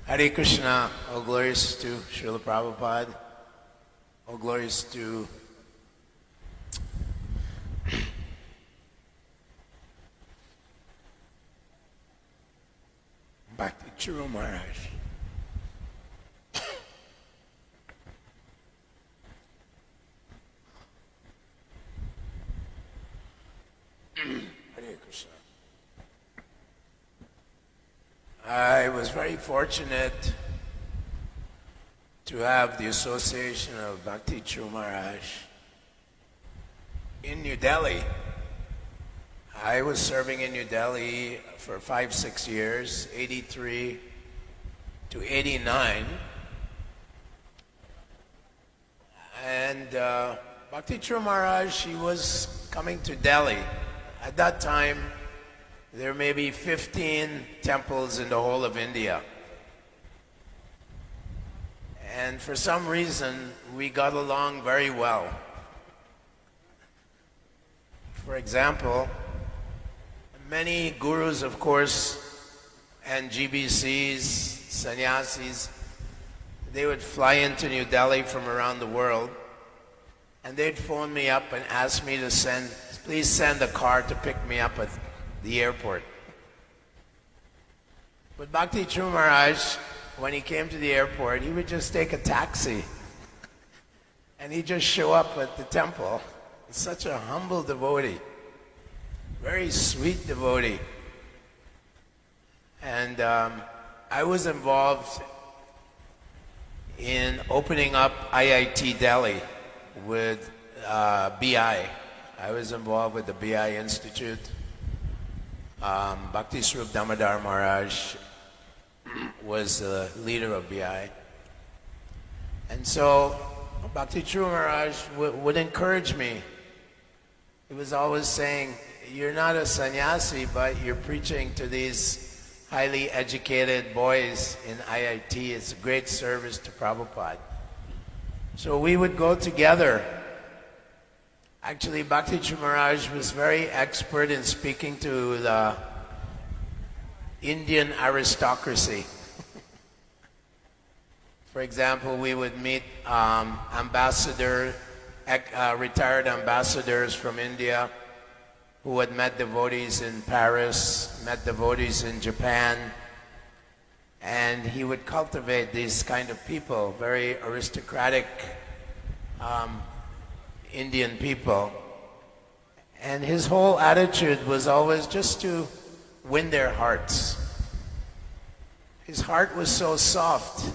Hare Krishna, all glories to Srila Prabhupada, all glories to Bhakti Charu Maharaj. Hare Krishna. I was very fortunate to have the association of Bhakti Charu Maharaj in New Delhi. I was serving in New Delhi for 5-6 years, 83 to 89. And Bhakti Charu Maharaj, he was coming to Delhi. At that time, there may be 15 temples in the whole of India. And for some reason, we got along very well. For example, many gurus, of course, and GBCs, sannyasis, they would fly into New Delhi from around the world, and they'd phone me up and ask me to please send a car to pick me up at the airport. But Bhakti Charu Maharaj, when he came to the airport, he would just take a taxi and he'd just show up at the temple. He's such a humble devotee, very sweet devotee. And I was involved in opening up IIT Delhi with BI. I was involved with the BI Institute. Bhakti Swarup Damodar Maharaj was the leader of BI. And so Bhakti Charu Maharaj would encourage me. He was always saying, you're not a sannyasi, but you're preaching to these highly educated boys in IIT. It's a great service to Prabhupada. So we would go together. Actually, Bhakti Charu Maharaj was very expert in speaking to the Indian aristocracy. For example, we would meet retired ambassadors from India who had met devotees in Paris, met devotees in Japan, and he would cultivate these kind of people, very aristocratic Indian people. And his whole attitude was always just to win their hearts. His heart was so soft.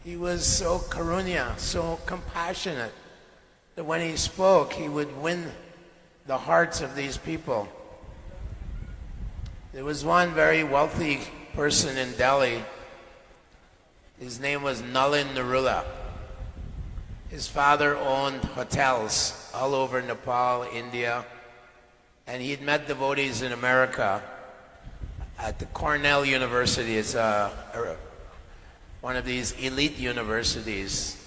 He was so karunya, so compassionate, that when he spoke, he would win the hearts of these people. There was one very wealthy person in Delhi. His name was Nalin Narula. His father owned hotels all over Nepal, India, and he'd met devotees in America at the Cornell University. It's one of these elite universities.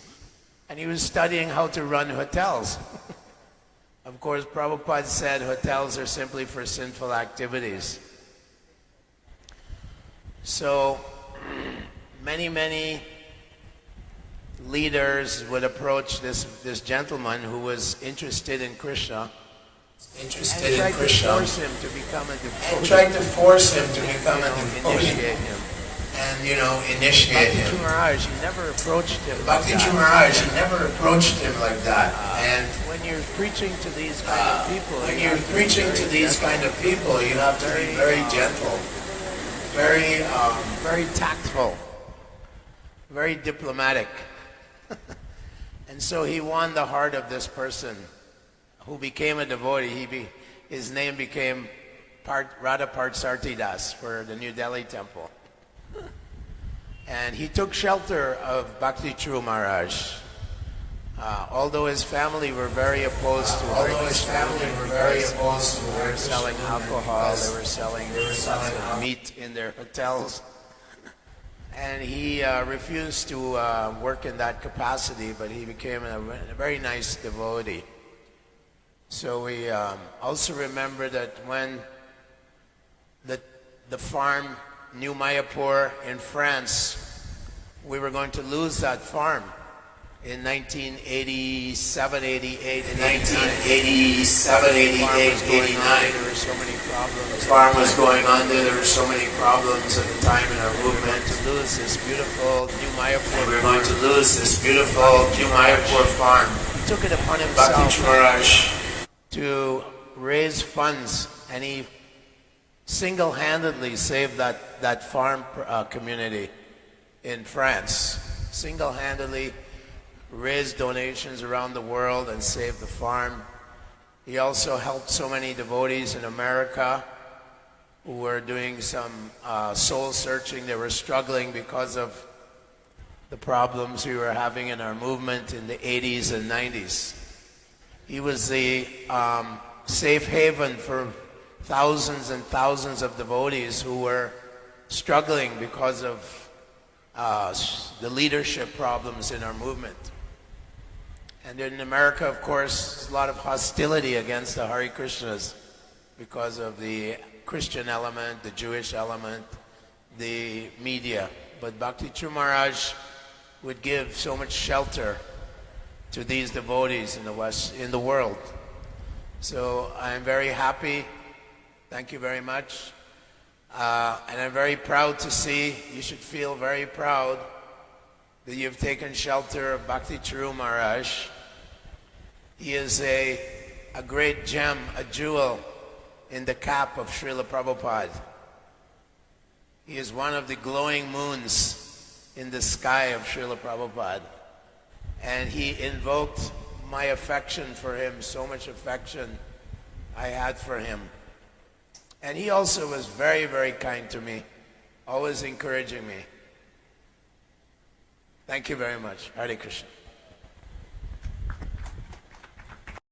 And he was studying how to run hotels. Of course, Prabhupada said hotels are simply for sinful activities. So many leaders would approach this gentleman who was interested in Krishna, and tried to force him to become a devotee. Initiate him. And, initiate him. Bhakti Charu Maharaj, he never approached him like that. And when you're preaching to these kind of people, you have to be very gentle, very tactful, very diplomatic. And so he won the heart of this person who became a devotee. His name became Radha Partsarthi Das for the New Delhi temple. And he took shelter of Bhakti Charu Maharaj. Although his family were very opposed to They were selling alcohol, they were selling meat in their hotels. And he refused to work in that capacity, but he became a very nice devotee. So we also remember that when the farm New Mayapur in France, we were going to lose that farm in 1987, 88, and 1987, 88, 89. There were so many problems. The farm was going under. There were so many problems at the time in our movement. To lose this beautiful New Mayapur. We were going to lose this beautiful New Mayapur farm. He took it upon himself to raise funds, and he single-handedly saved that farm community in France. Single-handedly raised donations around the world and saved the farm. He also helped so many devotees in America who were doing some soul searching. They were struggling because of the problems we were having in our movement in the 80s and 90s. He was the safe haven for thousands and thousands of devotees who were struggling because of the leadership problems in our movement. And in America, of course, there's a lot of hostility against the Hare Krishnas because of the Christian element, the Jewish element, the media. But Bhakti Charu Maharaj would give so much shelter to these devotees in the West, in the world. So I'm very happy. Thank you very much. And I'm very proud to see, you should feel very proud that you've taken shelter of Bhakti Charu Maharaj. He is a great gem, a jewel in the cap of Srila Prabhupada. He is one of the glowing moons in the sky of Srila Prabhupada. And he invoked my affection for him, so much affection I had for him. And he also was very, very kind to me, always encouraging me. Thank you very much. Hare Krishna.